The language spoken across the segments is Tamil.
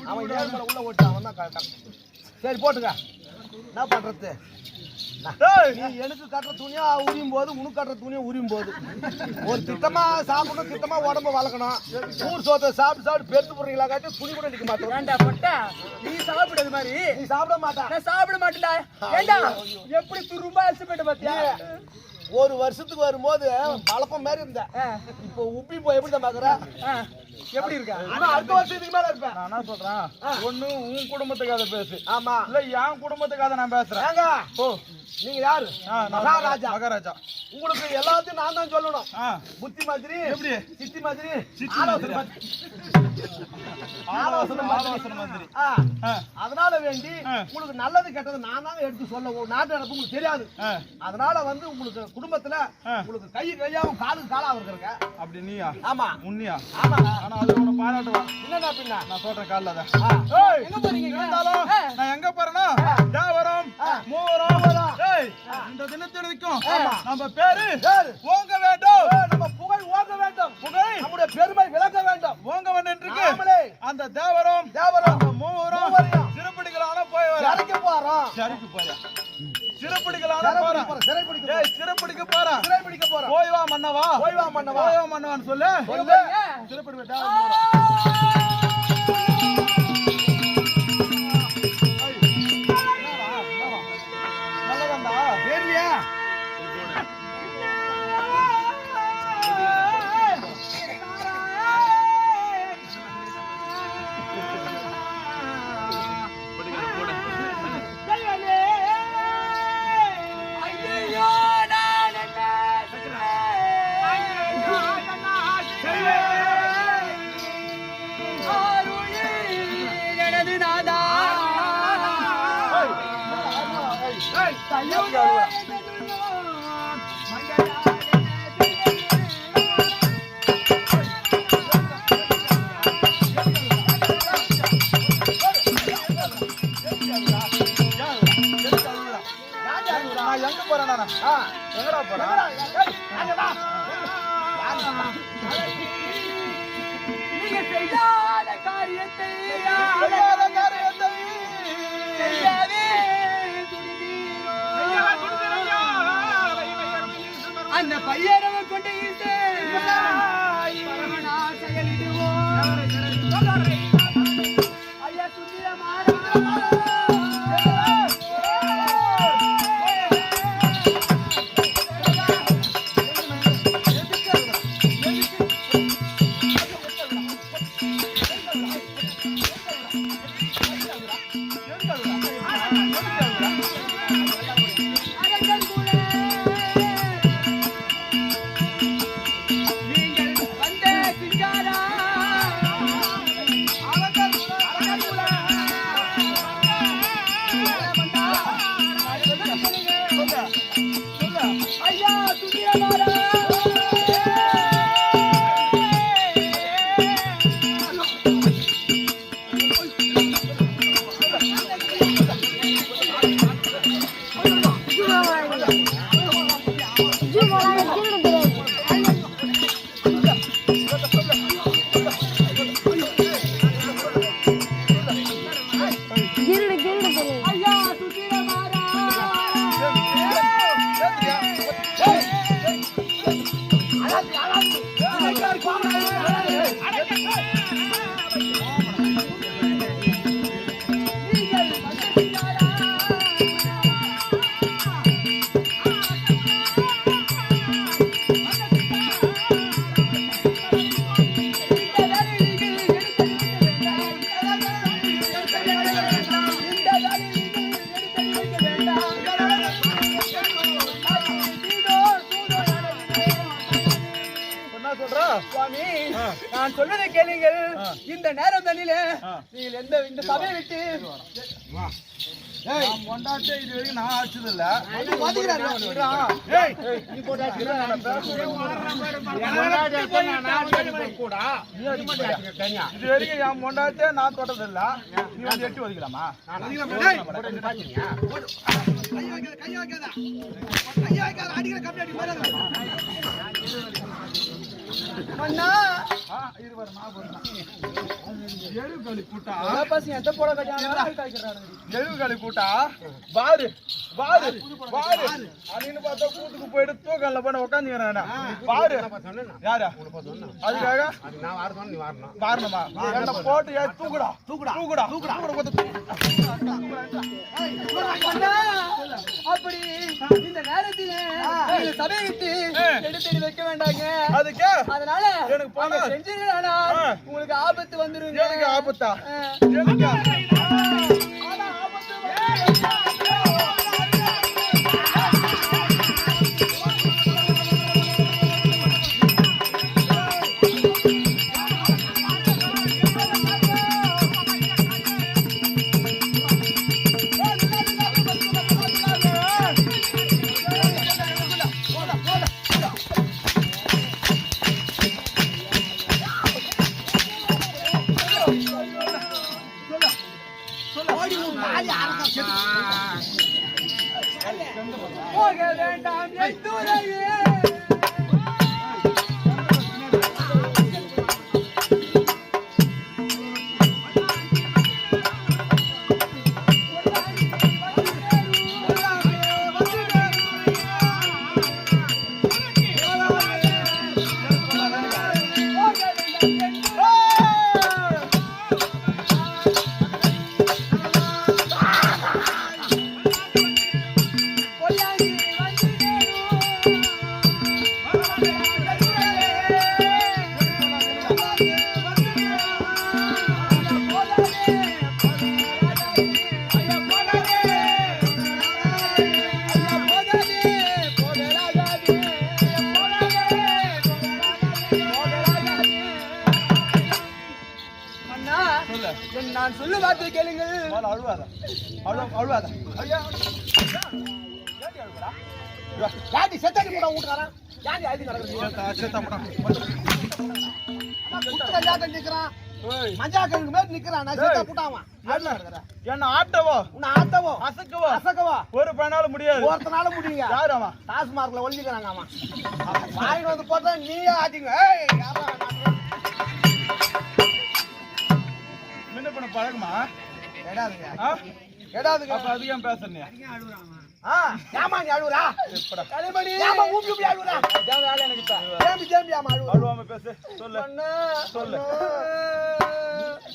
அவன் ஏழு உள்ள ஓட்டு அவன் தான். சரி போட்டுக்க. என்ன பண்றது? நீ எனக்கு கட்டுற துணியா உரியும் போது உனக்கு கட்டுற துணியா உரியும் போது ஒரு திட்டமா சாப்பிடணும், திட்டமா உடம்ப வளர்க்கணும். ஊர் சோத்தை சாப்பிட்டு பெருத்து போடுறீங்களா காட்டி துணி கூட நிக்க மாட்டோம். நீ சாப்பிடுறது மாதிரி நீ சாப்பிட மாட்டேன். நான் சாப்பிட மாட்டேன்டா. ஏண்டா எப்படி துரும்பா அடிச்சுட்டு பாத்தியா? ஒரு வருஷத்துக்கு வரும்போது பழப்பம் மாதிரி இருந்த, இப்போ உப்பி போய் எப்படி தான் பாக்குற? எப்படி இருக்க? ஆனா அடுத்த வருஷத்துக்கு மேல இருப்பேன். நான் என்ன சொல்றேன், ஒண்ணு உன் குடும்பத்துக்காக பேசு. ஆமா, இல்ல என் குடும்பத்துக்காக நான் பேசுறேன். ஓ, நீங்க யாரு? மகாராஜா. மகாராஜா. உங்களுக்கு எல்லாத்தையும் நான் தான் சொல்லணும். புத்தி மாதிரி எப்படி? சித்தி மாதிரி ஆலோசனை மாதிரி. அதனால வேண்டி உங்களுக்கு நல்லது கெட்டது நான் தான் எடுத்து சொல்ல. நாட்டு நடப்பு உங்களுக்கு தெரியாது. அதனால வந்து உங்களுக்கு குடும்பத்துல உங்களுக்கு கையாவும் காலுக்கு காலாவும் இருக்கிறங்க. அப்படி நீயா? ஆமா. உன்னியா? ஆமா. ஆனா அது உன்னை பாராட்டுவான். என்னடா பின்ன நான் சொல்றேன் காலைல தான். எங்க போறீங்க? நான் எங்க போறேன்னா தேவரம் மூவரம். இந்த தினத்திற்கும் நம்ம பேரு ஓங்க வேண்டும், நம்ம புகழ் ஓங்க வேண்டும், புகழ் நம்முடைய பெருமை விளக்க வேண்டும். ஓங்க வேண்டும். அந்த தேவரம் மூவரம் சிறப்பிடிகளான போய் வர சிறைக்கு போறோம். சரிக்கு போறா சிறப்பிடிகளான போறோம். சிறப்பிடிக்க போறோம். சிறை பிடிக்க போறோம். போய் வா மன்னவா, போய் வா மன்னவா, போய் வா மன்னவான்னு சொல்லு. சிறப்பிடிக்க தேவரம் நல்லதாண்டா. சரியா? எங்க போறேன்? எங்கடா போறேன்? நீங்க செய்யாத காரியத்தை அந்த பையரவை கொண்டு ஐயா சுந்தரமாரா நான் சொல்வதை கேளுங்கள். இந்த நேரம் தண்ணில நீங்கள் இந்த சபையை விட்டு கொண்டாட்டு இது வரைக்கும் நான் ஆச்சது இல்ல. இது வரைக்கும் என் கொண்டாட்டே நான் தொட்டது இல்ல. நீ வந்து எட்டு ஒதுக்கலாமா? மன்னா இருவர் மாபுரம் எழுகளி கூட்டா பசங்க எத்த போட கட்டியாங்க எழுகளி கூட்டா பாரு பாரு பாரு அணின்னு பார்த்தா கூட்டுக்கு போயிட்டு தூக்கல்ல போய் உட்காந்துக்கிறானா பாரு யாரா அதுக்காக நான் வார சொன்ன நீ வரணும் வாரணுமா என்ன போட்டு தூக்குடா தூக்குடா தூக்குடா தூக்குடா அப்படி இந்த நேரத்தில் சபையிட்டு எடுத்து வைக்க வேண்டாங்க அதுக்கு அதனால எனக்கு போன செஞ்சீங்கன்னா உங்களுக்கு ஆபத்து வந்துருங்க எனக்கு ஆபத்தா போக வேண்டாம் எத்துறையே நான் சொல்ல வார்த்தை கேளுங்கள் அழுவாத அழுவாத ஐயா யாடி செத்தாடி கூட ஊட்டுறான் யாடி ஆதி நடக்குது குத்துற ஜாக்க நிக்கிறான் மஞ்சாக்கருக்கு மேல நிக்கிறான் நான் செத்தா புட்டாவான் என்ன ஆட்டவோ உன்னை ஆட்டவோ அசக்கவோ அசக்கவோ ஒரு பையனால முடியாது ஒருத்தனால முடியுங்க யாரு அவன் டாஸ்மார்க்ல ஒளிஞ்சுக்கிறாங்க அவன் வாங்கிட்டு வந்து போட்டா நீயே ஆட்டிங்க ஏய் யாரா முன்ன பண்ண பழகுமா கேடாதுங்க கேடாதுங்க அப்ப அதிகம் பேசுறீங்க ஏமா நீ அழுவுறா கலைமணி ஏமா ஊப்பி ஊப்பி அழுவுறா இதான் வேலை எனக்கு தேம்பி தேம்பி ஏமா அழுவுறா அழுவாம பேசு சொல்லு சொல்லு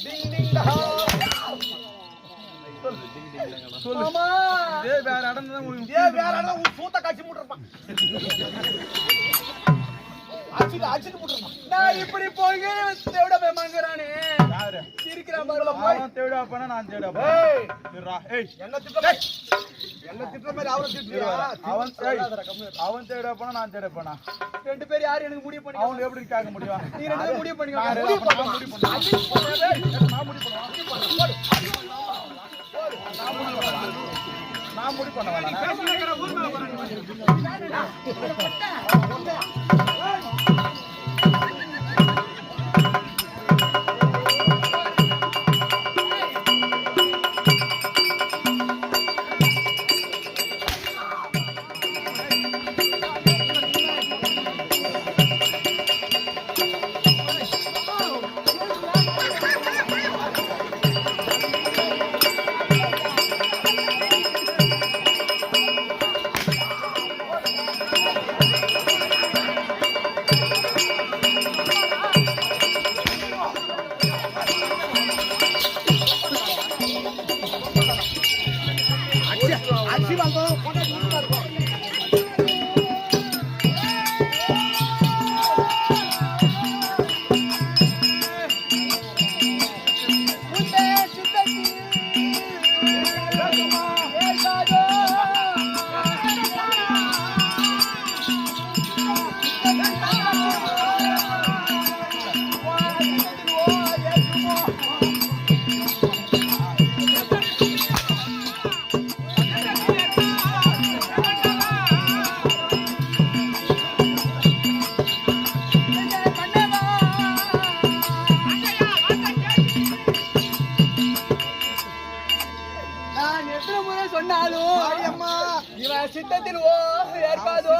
டிங் டிங் டா சொல்லு மாமா டேய் வேற அடந்தா உங்களுக்கு ஏய் வேற அட உன் சூத்த காட்சி முட்றப்பான் அச்சிட்டு முட்றப்பான் நான் இப்படி போய் தேவட போய் மங்கறானே யாரு சிரிக்கிறான் பாருல போய் அவன் தேவடா பண்ணா நான் தேவடா ஏய் இருடா ஏய் என்ன திட்ற மாதிரி அவரை திட்டுறியா அவன் தேவடா பண்ணா நான் தேவடா பண்ணா ரெண்டு பேர் யார் எனக்கு முடிவு பண்ணி அவன் எப்படி கேட்க முடியும் நீ ரெண்டு பேரும் முடிவு பண்ணிக்கோ நான் முடிவு பண்ணுவேன் நான் முடிவு பண்ணுவேன் அச்சி வாங்க போட்டா சூப்பரா இருக்கும் சித்தத்தில் ஏற்காதோ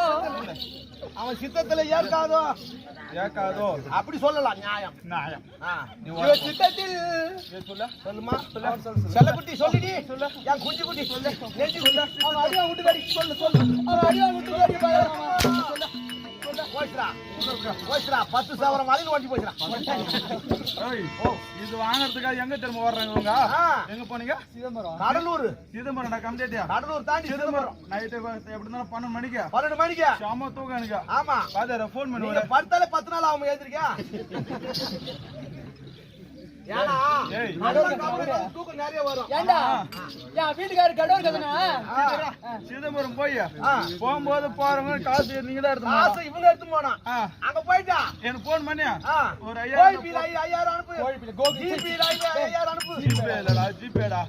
அவன் சித்தத்துல ஏற்காதோ ஏக்காதோ அப்படி சொல்லலாம் நியாயம். நியாயம். நீ இவ சித்தத்தில் சொல்ல சொல்லுமா செல்லக்குட்டி சொல்லுடி சொல்லு என் குஞ்சு குட்டி சொல்லு நெஞ்சு சொல்லு அவன் அடியா விட்டுக்காரி சொல்லு அவன் அடியா விட்டுக்காரி சொல்லு போச்சுடா 10 சவரம் வரையில ஓட்டி போச்சுடா. இது வாங்குறதுக்காக எங்க திரும்ப வர்றாங்க இவங்க? எங்க போனீங்க? சிதம்பரம் சிதம்பரம் கம்ப்ளீட்டியா? கடலூர் தாண்டி சிதம்பரம். நைட்டு எப்படி இருந்தாலும் 12 மணிக்கு 12 மணிக்கு சாம தூக்கம் எனக்கு. ஆமா பாதர ஃபோன் நீங்க பண்ணுவாரு. படுத்தாலே 10 நாள் ஆகும் எழுந்திருக்கா. ஏன்னா ஏய் தூக்கம் நிறைய வரும். ஏண்டா என் வீட்டுக்காரர் கடவுள் கதனா சிதம்பரம் போய் போகும்போது போறவங்க காசு நீங்க தான் எடுத்து காசு இவங்க எடுத்து போனா அங்க போயிட்டா எனக்கு போன் பண்ணி ஒரு 5000 அனுப்பு. ஜிபி 5000 அனுப்பு. ஜிபேடா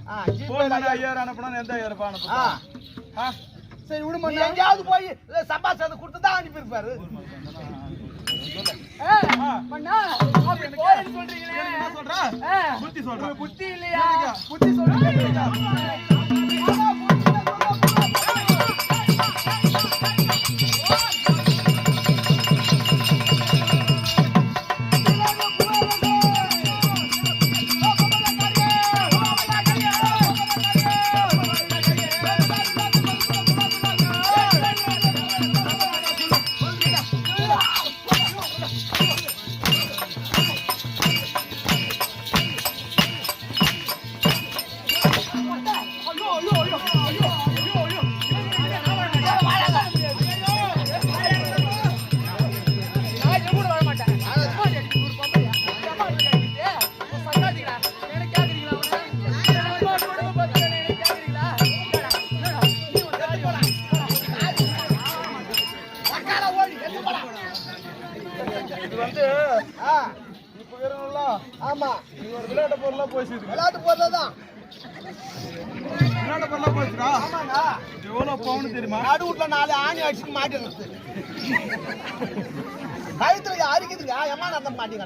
போன் பண்ணி 5000 அனுப்புனா எந்த 1000 ரூபாய் அனுப்பு? சரி நீ விடுமா எங்கயாவது போய் சம்பாதிச்சது கொடுத்து தான் அனுப்பி இருப்பாரு. பண்ணா அப்படி போறேன்னு சொல்றீங்களே என்ன சொல்ற? புத்தி சொல்ற. புத்தி இல்லையா? புத்தி சொல்றீங்க. இது வந்து இப்ப வேறல ஆமா இது ஒரு விளையாட்டு பொருளா போயிடுச்சு. விளையாட்டு போறதுதான். விளையாட்டு பொருளா போயிடுச்சுடா. ஆமாங்க எவ்வளவு பவுன் தெரியுமா? நடுவுட்ல 4 ஆணி அடிச்சு மாட்டிடுறது. கழுத்துல அரிக்குதுங்க. ஏமா நடந்த மாட்டீங்க.